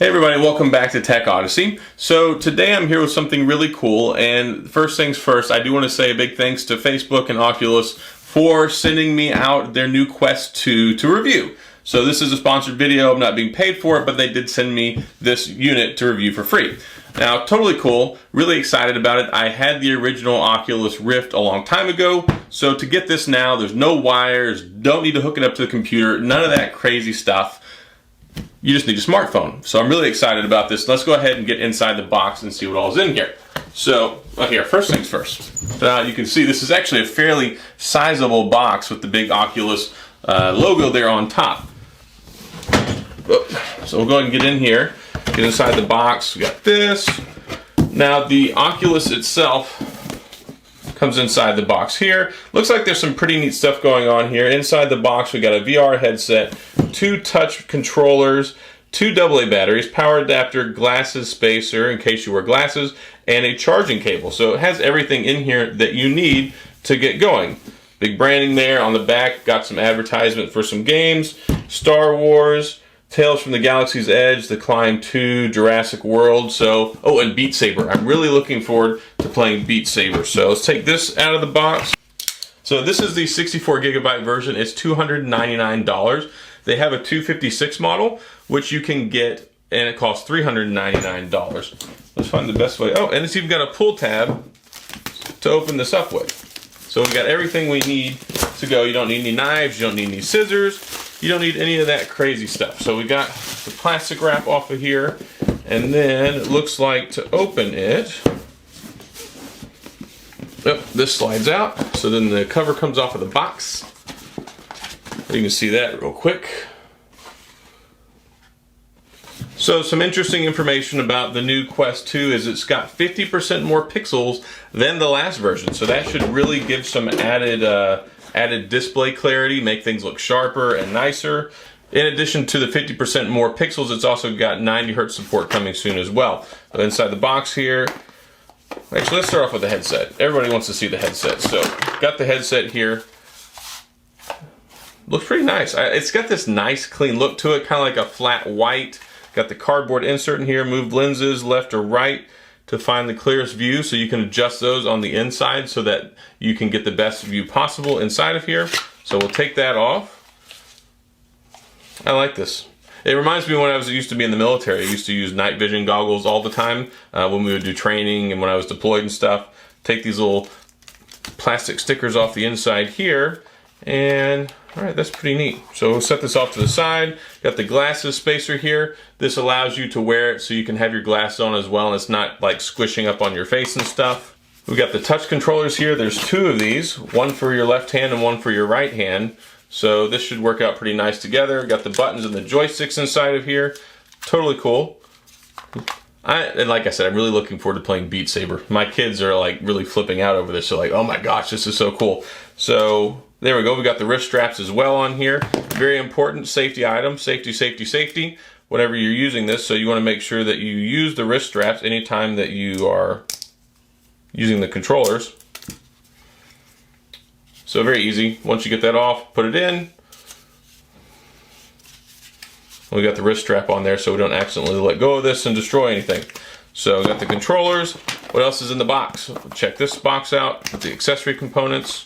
Hey everybody, welcome back to Tech Odyssey. So today I'm here with something really cool, and first things first, I do want to say a big thanks to Facebook and Oculus for sending me out their new Quest 2 to review. So this is a sponsored video, I'm not being paid for it, but they did send me this unit to review for free. Now, totally cool, really excited about it. I had the original Oculus Rift a long time ago, so to get this now, there's no wires, don't need to hook it up to the computer, none of that crazy stuff. You just need a smartphone. So I'm really excited about this. Let's go ahead and get inside the box and see what all's in here. So, here, first things first. You can see this is actually a fairly sizable box with the big Oculus logo there on top. So we'll go ahead and get in here, get inside the box. We got this. Now the Oculus itself comes inside the box here. Looks like there's some pretty neat stuff going on here. Inside the box we got a VR headset, 2 touch controllers, 2 AA batteries, power adapter, glasses spacer in case you wear glasses, and a charging cable. So it has everything in here that you need to get going. Big branding there on the back, got some advertisement for some games, Star Wars, Tales from the Galaxy's Edge, The Climb 2, Jurassic World, so, oh, and Beat Saber. I'm really looking forward to playing Beat Saber. So let's take this out of the box. So this is the 64 gigabyte version. It's $299. They have a 256 model, which you can get, and it costs $399. Let's find the best way. Oh, and it's even got a pull tab to open this up with. So we got everything we need to go. You don't need any knives, you don't need any scissors, you don't need any of that crazy stuff. So we got the plastic wrap off of here, and then it looks like to open it, this slides out, so then the cover comes off of the box. You can see that real quick. So some interesting information about the new Quest 2 is it's got 50% more pixels than the last version, so that should really give some added display clarity, make things look sharper and nicer. In addition to the 50% more pixels, it's also got 90 Hz support coming soon as well. So inside the box here, actually let's start off with the headset. Everybody wants to see the headset. So got the headset here. Looks pretty nice. It's got this nice clean look to it, kind of like a flat white. Got the cardboard insert in here, moved lenses left or right to find the clearest view, so you can adjust those on the inside so that you can get the best view possible inside of here. So we'll take that off. I like this. It reminds me when I used to be in the military. I used to use night vision goggles all the time when we would do training and when I was deployed and stuff. Take these little plastic stickers off the inside here, and all right, that's pretty neat. So we'll set this off to the side. Got the glasses spacer here. This allows you to wear it so you can have your glasses on as well, and it's not like squishing up on your face and stuff. We got the touch controllers here. There's 2 of these, one for your left hand and one for your right hand. So this should work out pretty nice together. Got the buttons and the joysticks inside of here. Totally cool. And like I said, I'm really looking forward to playing Beat Saber. My kids are like really flipping out over this. They're like, oh my gosh, this is so cool. So there we go. We got the wrist straps as well on here. Very important safety item. Safety, safety, safety. Whenever you're using this, so you want to make sure that you use the wrist straps anytime that you are using the controllers. So very easy. Once you get that off, put it in. We got the wrist strap on there so we don't accidentally let go of this and destroy anything. So we got the controllers. What else is in the box? Check this box out with the accessory components.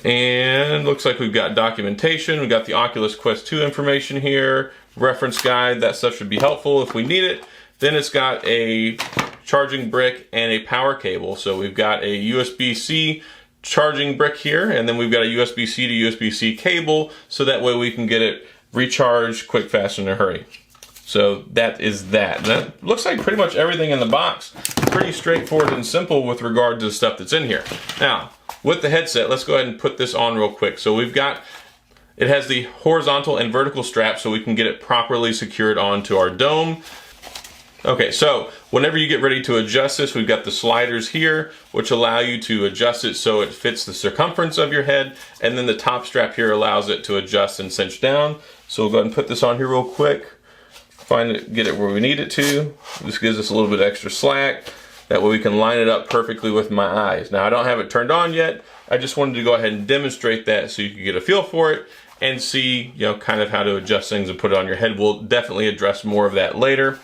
And looks like we've got documentation. We got the Oculus Quest 2 information here, reference guide. That stuff should be helpful if we need it. Then it's got a charging brick and a power cable. So we've got a USB-C charging brick here, and then we've got a USB-C to USB-C cable, so that way we can get it recharged quick, fast, and in a hurry. So that is that. And that looks like pretty much everything in the box. Pretty straightforward and simple with regard to the stuff that's in here. Now, with the headset, let's go ahead and put this on real quick. So we've got, it has the horizontal and vertical strap so we can get it properly secured onto our dome. Okay, so whenever you get ready to adjust this, we've got the sliders here, which allow you to adjust it so it fits the circumference of your head, and then the top strap here allows it to adjust and cinch down. So we'll go ahead and put this on here real quick, find it, get it where we need it to. This gives us a little bit extra slack. That way we can line it up perfectly with my eyes. Now I don't have it turned on yet. I just wanted to go ahead and demonstrate that so you can get a feel for it. and see, you know, kind of how to adjust things and put it on your head. We'll definitely address more of that later.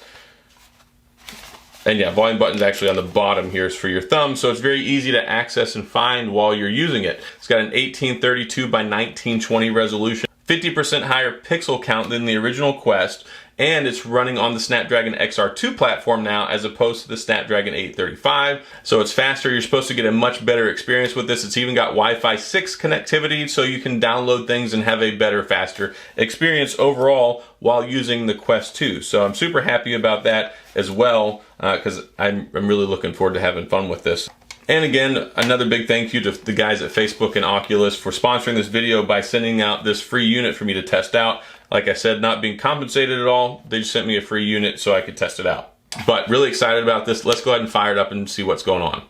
And yeah, volume button's actually on the bottom here is for your thumb, so it's very easy to access and find while you're using it. It's got an 1832 by 1920 resolution, 50% higher pixel count than the original Quest, and it's running on the Snapdragon XR2 platform now as opposed to the Snapdragon 835. So it's faster. You're supposed to get a much better experience with this. It's even got Wi-Fi 6 connectivity, so you can download things and have a better, faster experience overall while using the Quest 2. So I'm super happy about that as well, because I'm really looking forward to having fun with this. And again, another big thank you to the guys at Facebook and Oculus for sponsoring this video by sending out this free unit for me to test out. Like I said, not being compensated at all. They just sent me a free unit so I could test it out. But really excited about this. Let's go ahead and fire it up and see what's going on.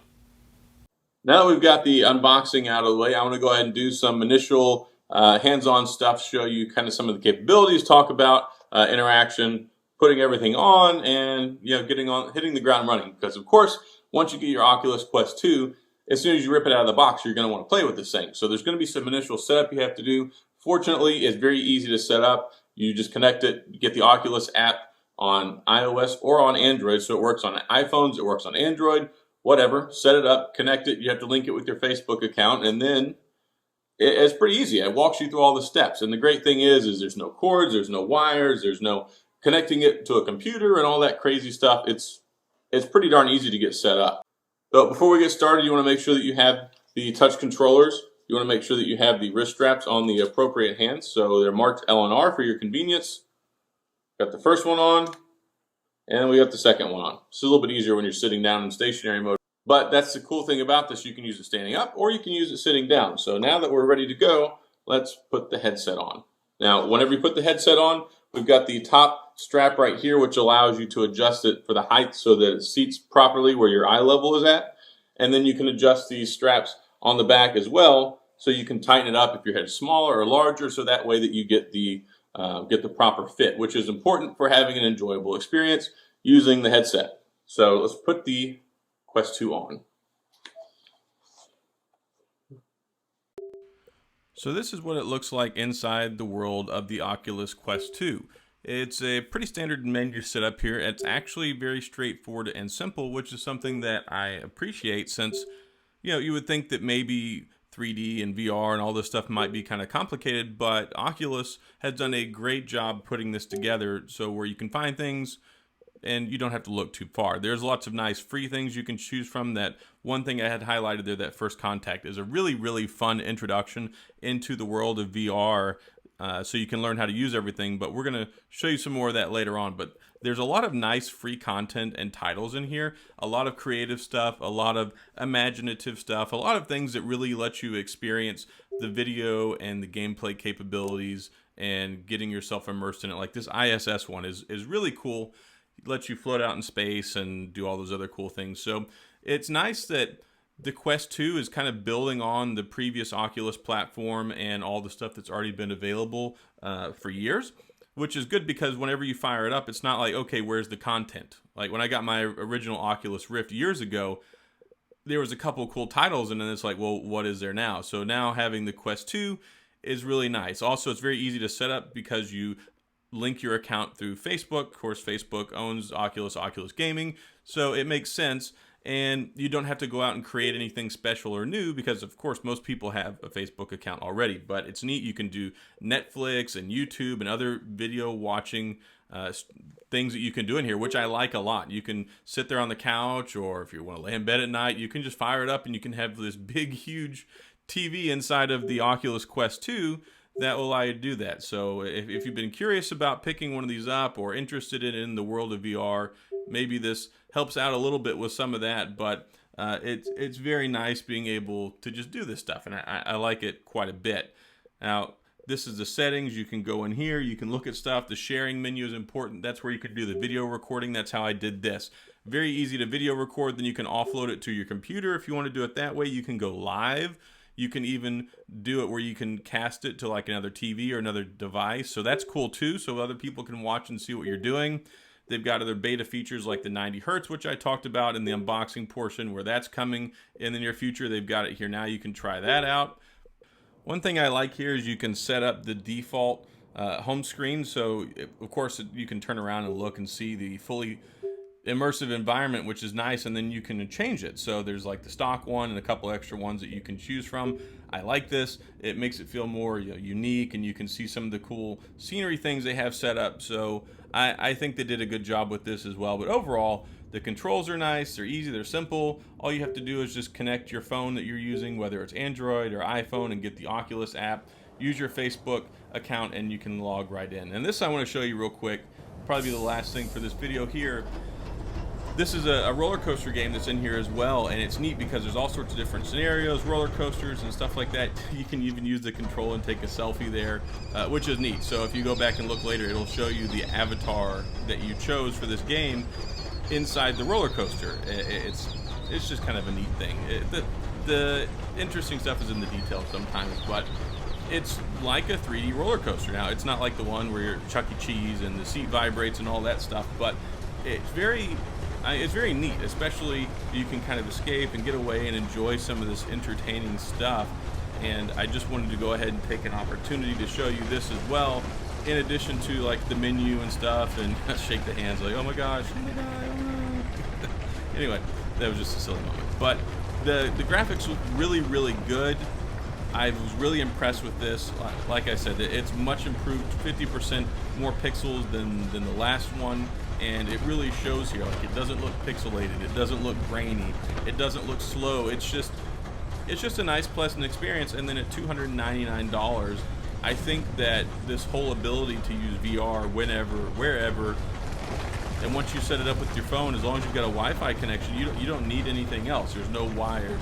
Now that we've got the unboxing out of the way, I want to go ahead and do some initial hands-on stuff, show you kind of some of the capabilities, talk about interaction, putting everything on, and hitting the ground running. Because of course, once you get your Oculus Quest 2, as soon as you rip it out of the box, you're going to want to play with this thing. So there's going to be some initial setup you have to do. Fortunately, it's very easy to set up. You just connect it, you get the Oculus app on iOS or on Android. So it works on iPhones, it works on Android, whatever. Set it up, connect it. You have to link it with your Facebook account, and then it's pretty easy. It walks you through all the steps. And the great thing is there's no cords, there's no wires, there's no connecting it to a computer and all that crazy stuff. It's pretty darn easy to get set up. But before we get started, you want to make sure that you have the touch controllers. You want to make sure that you have the wrist straps on the appropriate hands. So they're marked L and R for your convenience. Got the first one on, and we got the second one on. It's a little bit easier when you're sitting down in stationary mode. But that's the cool thing about this. You can use it standing up or you can use it sitting down. So now that we're ready to go, let's put the headset on. Now, whenever you put the headset on, we've got the top strap right here, which allows you to adjust it for the height so that it seats properly where your eye level is at. And then you can adjust these straps on the back as well, so you can tighten it up if your head's smaller or larger, so that way that you get the proper fit, which is important for having an enjoyable experience using the headset. So let's put the Quest 2 on. So this is what it looks like inside the world of the Oculus Quest 2. It's a pretty standard menu setup here. It's actually very straightforward and simple, which is something that I appreciate, since you would think that maybe 3D and VR and all this stuff might be kind of complicated, but Oculus has done a great job putting this together so where you can find things and you don't have to look too far. There's lots of nice free things you can choose from. That one thing I had highlighted there, that First Contact, is a really, really fun introduction into the world of VR, so you can learn how to use everything, but we're going to show you some more of that later on. But there's a lot of nice free content and titles in here, a lot of creative stuff, a lot of imaginative stuff, a lot of things that really let you experience the video and the gameplay capabilities and getting yourself immersed in it. Like this ISS one is really cool. It lets you float out in space and do all those other cool things. So it's nice that the Quest 2 is kind of building on the previous Oculus platform and all the stuff that's already been available for years, which is good because whenever you fire it up, it's not like, okay, where's the content? Like when I got my original Oculus Rift years ago, there was a couple of cool titles, and then it's like, well, what is there now? So now having the Quest 2 is really nice. Also, it's very easy to set up because you link your account through Facebook. Of course, Facebook owns Oculus Gaming, so it makes sense. And you don't have to go out and create anything special or new because, of course, most people have a Facebook account already. But it's neat. You can do Netflix and YouTube and other video watching things that you can do in here, which I like a lot. You can sit there on the couch, or if you want to lay in bed at night, you can just fire it up and you can have this big, huge TV inside of the Oculus Quest 2 that will allow you to do that. So if you've been curious about picking one of these up or interested in the world of VR, maybe this helps out a little bit with some of that, but it's very nice being able to just do this stuff, and I like it quite a bit. Now, this is the settings. You can go in here, you can look at stuff. The sharing menu is important. That's where you can do the video recording. That's how I did this. Very easy to video record, then you can offload it to your computer. If you want to do it that way, you can go live. You can even do it where you can cast it to like another TV or another device. So that's cool too, so other people can watch and see what you're doing. They've got other beta features like the 90 hertz, which I talked about in the unboxing portion, where that's coming in the near future. They've got it here now. You can try that out. One thing I like here is you can set up the default home screen. So of course you can turn around and look and see the fully immersive environment, which is nice, and then you can change it. So there's like the stock one and a couple extra ones that you can choose from. I like this. It makes it feel more unique, and you can see some of the cool scenery things they have set up. So I think they did a good job with this as well. But overall, the controls are nice, they're easy, they're simple. All you have to do is just connect your phone that you're using, whether it's Android or iPhone, and get the Oculus app. Use your Facebook account and you can log right in. And this I want to show you real quick, probably be the last thing for this video here. This is a roller coaster game that's in here as well, and it's neat because there's all sorts of different scenarios, roller coasters and stuff like that. You can even use the control and take a selfie there, which is neat. So if you go back and look later, it'll show you the avatar that you chose for this game inside the roller coaster. It's just kind of a neat thing. The interesting stuff is in the details sometimes, but it's like a 3D roller coaster. Now, it's not like the one where you're at Chuck E. Cheese and the seat vibrates and all that stuff, but it's very neat, especially you can kind of escape and get away and enjoy some of this entertaining stuff. And I just wanted to go ahead and take an opportunity to show you this as well, in addition to like the menu and stuff, and shake the hands like, oh my gosh, oh my god. Anyway, that was just a silly moment. But the graphics look really, really good. I was really impressed with this. Like I said, it's much improved, 50% more pixels than the last one, and it really shows here. Like, it doesn't look pixelated, it doesn't look grainy, it doesn't look slow. It's just a nice, pleasant experience. And then at $299, I think that this whole ability to use VR whenever, wherever, and once you set it up with your phone, as long as you've got a Wi-Fi connection, you don't need anything else. There's no wires.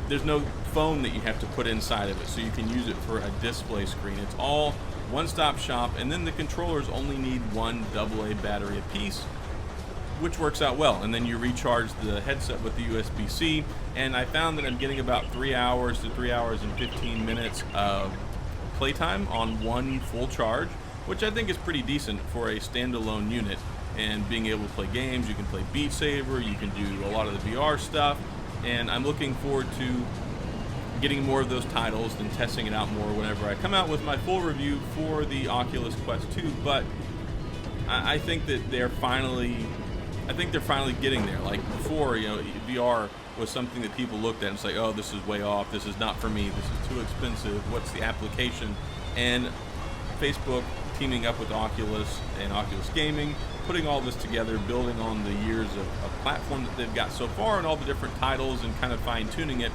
There's no phone that you have to put inside of it, so you can use it for a display screen. It's all one-stop shop, and then the controllers only need one AA battery apiece, which works out well. And then you recharge the headset with the USB-C, and I found that I'm getting about 3 hours to 3 hours and 15 minutes of playtime on one full charge, which I think is pretty decent for a standalone unit. And being able to play games, you can play Beat Saber, you can do a lot of the VR stuff, and I'm looking forward to getting more of those titles and testing it out more whenever I come out with my full review for the Oculus Quest 2. But I think that they're finally getting there. Like before, VR was something that people looked at and say, oh, this is way off, this is not for me, this is too expensive, what's the application? And Facebook teaming up with Oculus and Oculus Gaming, putting all this together, building on the years of platform that they've got so far and all the different titles and kind of fine-tuning it.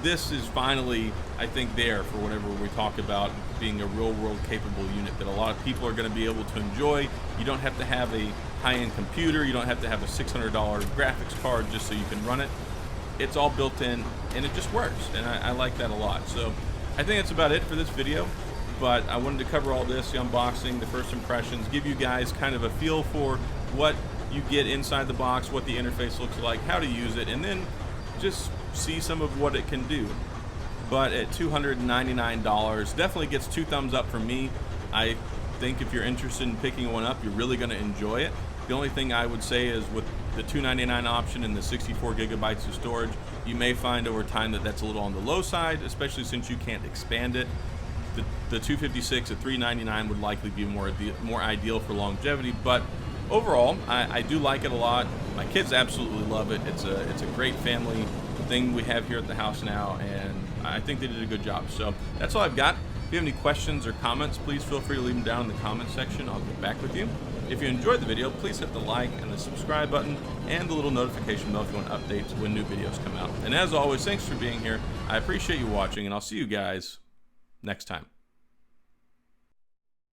This is finally, I think, there for whenever we talk about being a real-world capable unit that a lot of people are going to be able to enjoy. You don't have to have a high-end computer. You don't have to have a $600 graphics card just so you can run it. It's all built in, and it just works, and I like that a lot. So I think that's about it for this video. But I wanted to cover all this, the unboxing, the first impressions, give you guys kind of a feel for what you get inside the box, what the interface looks like, how to use it, and then just see some of what it can do. But at $299, definitely gets 2 thumbs up from me. I think if you're interested in picking one up, you're really going to enjoy it. The only thing I would say is with the $299 option and the 64 gigabytes of storage, you may find over time that that's a little on the low side, especially since you can't expand it. The 256 at $399 would likely be more ideal for longevity, but overall, I do like it a lot. My kids absolutely love it. It's a great family thing we have here at the house now, and I think they did a good job. So that's all I've got. If you have any questions or comments, please feel free to leave them down in the comment section. I'll get back with you. If you enjoyed the video, please hit the like and the subscribe button and the little notification bell if you want updates when new videos come out. And as always, thanks for being here. I appreciate you watching, and I'll see you guys next time.